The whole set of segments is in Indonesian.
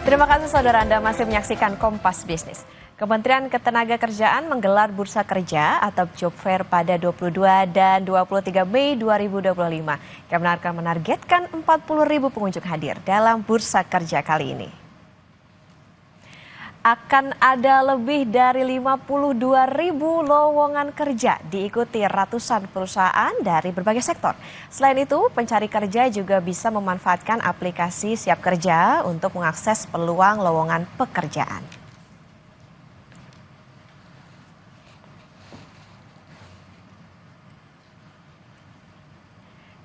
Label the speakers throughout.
Speaker 1: Terima kasih saudara Anda masih menyaksikan Kompas Bisnis. Kementerian Ketenagakerjaan menggelar Bursa Kerja atau Job Fair pada 22 dan 23 Mei 2025. Kemenarker menargetkan 40.000 pengunjung hadir dalam Bursa Kerja kali ini. Akan ada lebih dari 52.000 lowongan kerja diikuti ratusan perusahaan dari berbagai sektor. Selain itu, pencari kerja juga bisa memanfaatkan aplikasi Siap Kerja untuk mengakses peluang lowongan pekerjaan.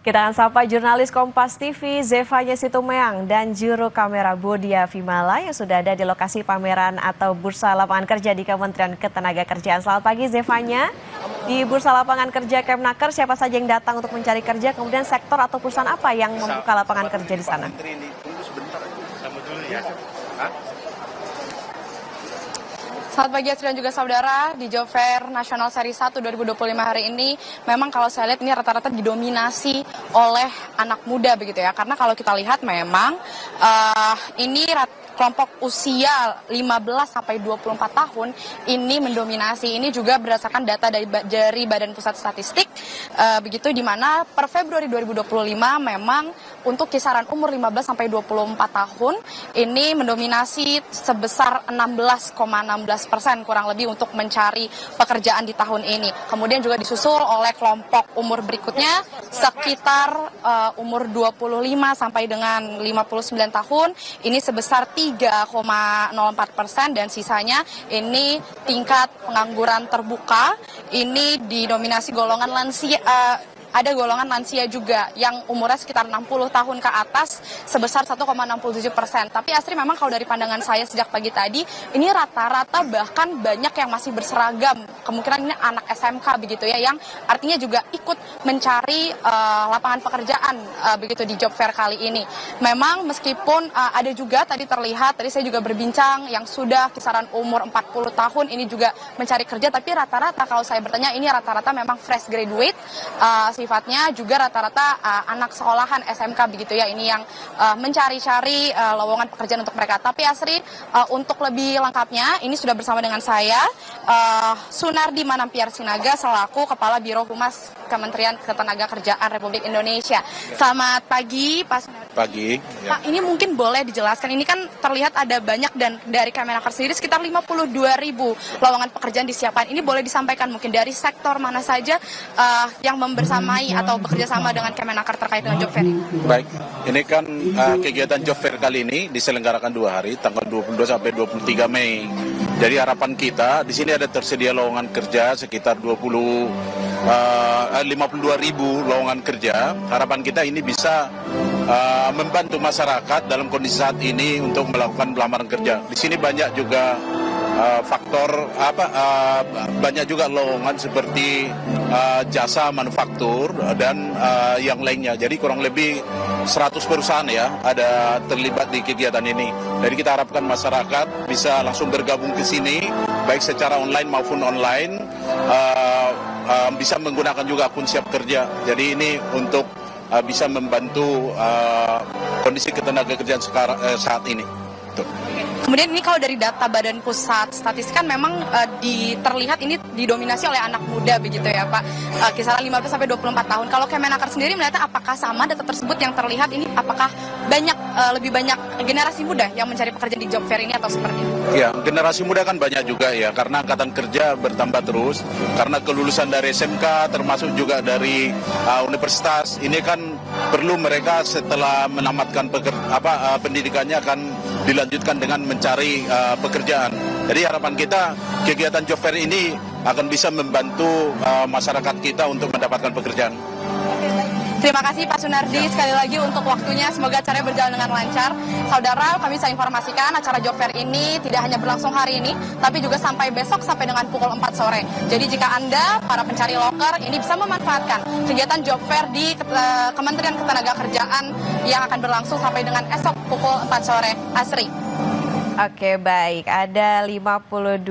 Speaker 1: Kita akan sapa jurnalis Kompas TV Zevanya Situmeang dan juru kamera Bodia Vimala yang sudah ada di lokasi pameran atau Bursa Lapangan Kerja di Kementerian Ketenagakerjaan. Selamat pagi Zevanya. Di Bursa Lapangan Kerja Kemnaker siapa saja yang datang untuk mencari kerja, kemudian sektor atau perusahaan apa yang membuka lapangan kerja di sana?
Speaker 2: Selamat pagi Astrid dan juga saudara, di Job Fair Nasional Seri 1 2025 hari ini memang kalau saya lihat ini rata-rata didominasi oleh anak muda begitu ya. Karena kalau kita lihat memang ini kelompok usia 15 sampai 24 tahun ini mendominasi. Ini juga berdasarkan data dari Badan Pusat Statistik begitu, di mana per Februari 2025 memang untuk kisaran umur 15 sampai 24 tahun ini mendominasi sebesar 16,16% kurang lebih untuk mencari pekerjaan di tahun ini. Kemudian juga disusul oleh kelompok umur berikutnya sekitar umur 25 sampai dengan 59 tahun ini sebesar 3,04% dan sisanya ini tingkat pengangguran terbuka ini didominasi golongan lansia. Ada golongan lansia juga yang umurnya sekitar 60 tahun ke atas sebesar 1,67%. Tapi Astri memang kalau dari pandangan saya sejak pagi tadi ini rata-rata bahkan banyak yang masih berseragam. Kemungkinan ini anak SMK begitu ya, yang artinya juga ikut mencari lapangan pekerjaan begitu di Job Fair kali ini. Memang meskipun ada juga tadi terlihat, tadi saya juga berbincang yang sudah kisaran umur 40 tahun ini juga mencari kerja, tapi rata-rata kalau saya bertanya ini rata-rata memang fresh graduate, sifatnya juga rata-rata anak sekolahan SMK begitu ya, ini yang mencari-cari lowongan pekerjaan untuk mereka. Tapi Asri, untuk lebih lengkapnya ini sudah bersama dengan saya Sunardi Manampiar Sinaga selaku Kepala Biro Humas Kementerian Ketenagakerjaan Republik Indonesia. Selamat pagi Pak Sunardi.
Speaker 3: Pagi.
Speaker 2: Ya. Pak, ini mungkin boleh dijelaskan, ini kan terlihat ada banyak dan dari Kemenaker sendiri sekitar 52.000 lowongan pekerjaan disiapkan. Ini boleh disampaikan mungkin dari sektor mana saja yang membersamai atau bekerja sama dengan Kemenaker terkait dengan Job Fair?
Speaker 3: Baik, ini kan kegiatan Job Fair kali ini diselenggarakan 2 hari, tanggal 22 sampai 23 Mei. Jadi harapan kita, di sini ada tersedia lowongan kerja sekitar 52.000 lowongan kerja. Harapan kita ini bisa membantu masyarakat dalam kondisi saat ini untuk melakukan lamaran kerja. Di sini banyak juga faktor banyak juga lowongan seperti jasa manufaktur dan yang lainnya. Jadi kurang lebih 100 perusahaan ya ada terlibat di kegiatan ini. Jadi kita harapkan masyarakat bisa langsung bergabung ke sini baik secara online maupun online, bisa menggunakan juga akun Siap Kerja. Jadi ini untuk bisa membantu kondisi ketenagakerjaan saat ini. Tuh.
Speaker 2: Kemudian ini kalau dari data Badan Pusat Statistik kan memang terlihat ini didominasi oleh anak muda begitu ya Pak, kisaran 15 sampai 24 tahun. Kalau Kemenaker sendiri melihatnya apakah sama data tersebut yang terlihat ini, apakah lebih banyak generasi muda yang mencari pekerjaan di Job Fair ini atau seperti itu?
Speaker 3: Ya, generasi muda kan banyak juga ya, karena angkatan kerja bertambah terus, karena kelulusan dari SMK termasuk juga dari universitas, ini kan perlu mereka setelah menamatkan pendidikannya akan dilanjutkan dengan mencari pekerjaan. Jadi harapan kita kegiatan Job Fair ini akan bisa membantu masyarakat kita untuk mendapatkan pekerjaan.
Speaker 2: Terima kasih Pak Sunardi sekali lagi untuk waktunya, semoga acaranya berjalan dengan lancar. Saudara, kami bisa informasikan acara Job Fair ini tidak hanya berlangsung hari ini, tapi juga sampai besok sampai dengan pukul 4 sore. Jadi jika Anda, para pencari loker, ini bisa memanfaatkan kegiatan Job Fair di Kementerian Ketenagakerjaan yang akan berlangsung sampai dengan esok pukul 4 sore. Asri.
Speaker 1: Oke, baik. Ada 52.000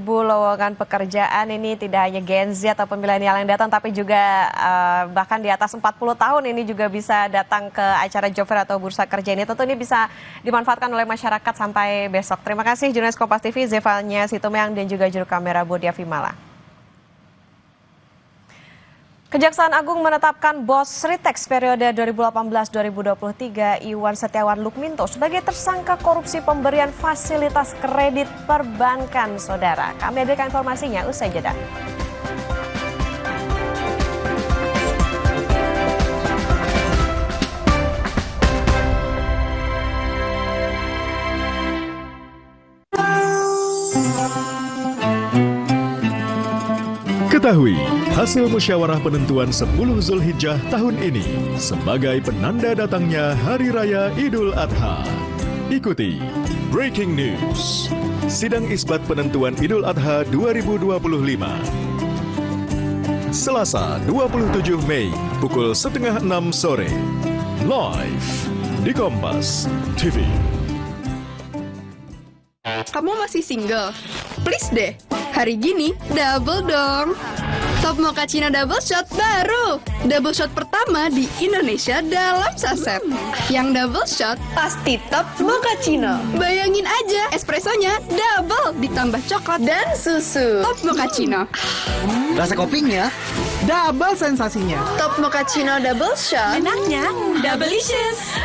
Speaker 1: lowongan pekerjaan ini tidak hanya Gen Z ataupun milenial yang datang, tapi juga bahkan di atas 40 tahun ini juga bisa datang ke acara job fair atau bursa kerja ini. Tentu ini bisa dimanfaatkan oleh masyarakat sampai besok. Terima kasih jurnalis Kompas TV Zefanya Situmorang dan juga juru kamera Bodia Vimala. Kejaksaan Agung menetapkan bos Sritex periode 2018-2023 Iwan Setiawan Lukminto sebagai tersangka korupsi pemberian fasilitas kredit perbankan, saudara. Kami hadirkan informasinya usai jeda.
Speaker 4: Ketahui, hasil musyawarah penentuan 10 Zulhijjah tahun ini sebagai penanda datangnya Hari Raya Idul Adha. Ikuti Breaking News. Sidang isbat penentuan Idul Adha 2025. Selasa 27 Mei pukul 5:30 sore. Live di Kompas TV.
Speaker 5: Kamu masih single? Please deh, hari gini double dong. Top Mochaccino Double Shot baru. Double shot pertama di Indonesia dalam saset. Yang double shot pasti Top Mochaccino. Bayangin aja, espressonya double ditambah coklat dan susu. Top Mochaccino.
Speaker 6: Rasa kopinya double sensasinya.
Speaker 5: Top Mochaccino Double Shot.
Speaker 7: Enaknya, double-licious.